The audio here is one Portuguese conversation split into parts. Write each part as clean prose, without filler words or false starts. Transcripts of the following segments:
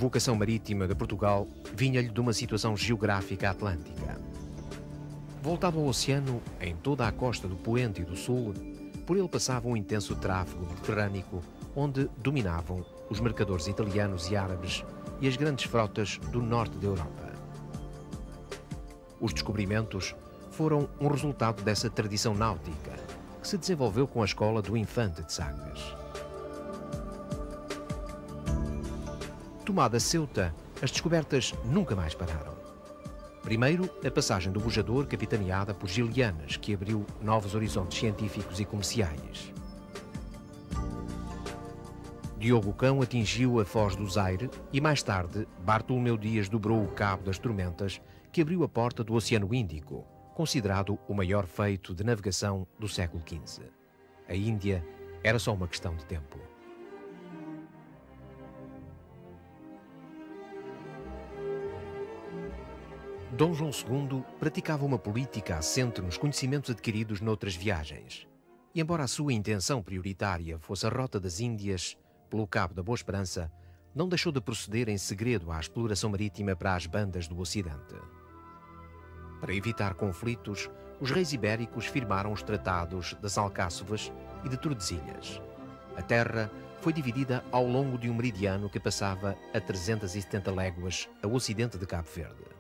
vocação marítima de Portugal vinha-lhe de uma situação geográfica atlântica. Voltado ao oceano, em toda a costa do Poente e do Sul, por ele passava um intenso tráfego mediterrâneo, onde dominavam os mercadores italianos e árabes e as grandes frotas do norte da Europa. Os descobrimentos foram um resultado dessa tradição náutica, que se desenvolveu com a escola do Infante de Sagres. Tomada Ceuta, as descobertas nunca mais pararam. Primeiro, a passagem do bujador capitaneada por Gilianas, que abriu novos horizontes científicos e comerciais. Diogo Cão atingiu a Foz do Zaire e, mais tarde, Bartolomeu Dias dobrou o Cabo das Tormentas, que abriu a porta do Oceano Índico, considerado o maior feito de navegação do século XV. A Índia era só uma questão de tempo. Dom João II praticava uma política assente nos conhecimentos adquiridos noutras viagens. E embora a sua intenção prioritária fosse a Rota das Índias, pelo Cabo da Boa Esperança, não deixou de proceder em segredo à exploração marítima para as bandas do Ocidente. Para evitar conflitos, os reis ibéricos firmaram os tratados das Alcáçovas e de Tordesilhas. A terra foi dividida ao longo de um meridiano que passava a 370 léguas a ocidente de Cabo Verde.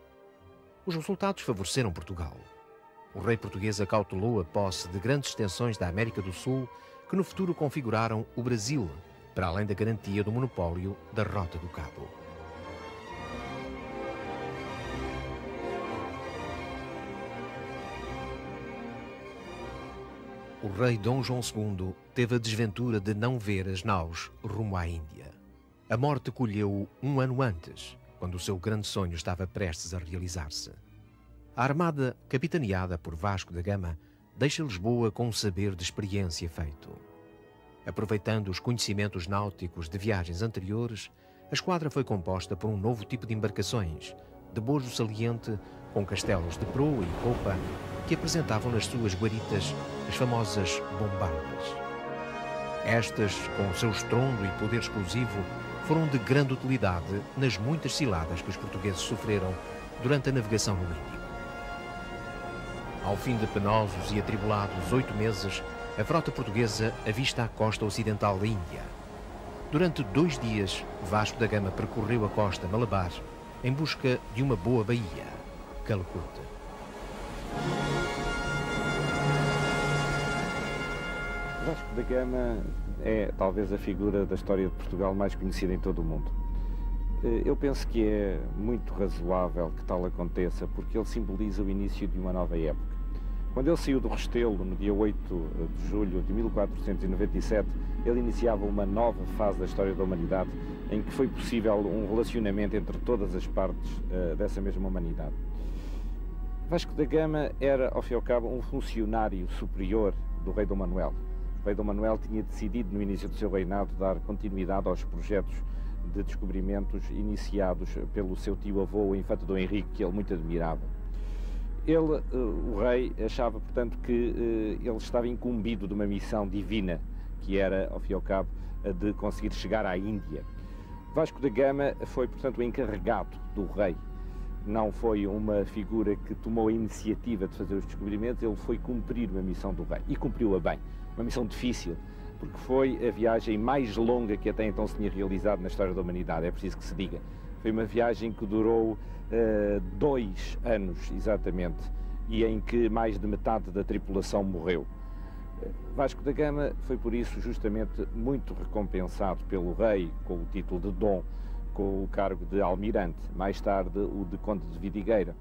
Os resultados favoreceram Portugal. O rei português acautelou a posse de grandes extensões da América do Sul que no futuro configuraram o Brasil, para além da garantia do monopólio da Rota do Cabo. O rei Dom João II teve a desventura de não ver as naus rumo à Índia. A morte colheu-o um ano antes, quando o seu grande sonho estava prestes a realizar-se. A armada, capitaneada por Vasco da Gama, deixa Lisboa com um saber de experiência feito. Aproveitando os conhecimentos náuticos de viagens anteriores, a esquadra foi composta por um novo tipo de embarcações, de bojo saliente, com castelos de proa e popa, que apresentavam nas suas guaritas as famosas bombardas. Estas, com o seu estrondo e poder explosivo, foram de grande utilidade nas muitas ciladas que os portugueses sofreram durante a navegação no Índico. Ao fim de penosos e atribulados 8 meses, a frota portuguesa avista a costa ocidental da Índia. Durante 2 dias, Vasco da Gama percorreu a costa malabar em busca de uma boa baía, Calicut. Vasco da Gama é talvez a figura da história de Portugal mais conhecida em todo o mundo. Eu penso que é muito razoável que tal aconteça, porque ele simboliza o início de uma nova época. Quando ele saiu do Restelo, no dia 8 de julho de 1497, ele iniciava uma nova fase da história da humanidade, em que foi possível um relacionamento entre todas as partes dessa mesma humanidade. Vasco da Gama era, ao fim e ao cabo, um funcionário superior do rei Dom Manuel. O rei Dom Manuel tinha decidido, no início do seu reinado, dar continuidade aos projetos de descobrimentos iniciados pelo seu tio-avô, o infante Dom Henrique, que ele muito admirava. Ele, o rei, achava, portanto, que ele estava incumbido de uma missão divina, que era, ao fim e ao cabo, a de conseguir chegar à Índia. Vasco da Gama foi, portanto, o encarregado do rei. Não foi uma figura que tomou a iniciativa de fazer os descobrimentos, ele foi cumprir uma missão do rei. E cumpriu-a bem. Uma missão difícil, porque foi a viagem mais longa que até então se tinha realizado na história da humanidade, é preciso que se diga. Foi uma viagem que durou 2 anos, exatamente, e em que mais de metade da tripulação morreu. Vasco da Gama foi, por isso, justamente muito recompensado pelo rei com o título de Dom, com o cargo de almirante, mais tarde o de Conde de Vidigueira.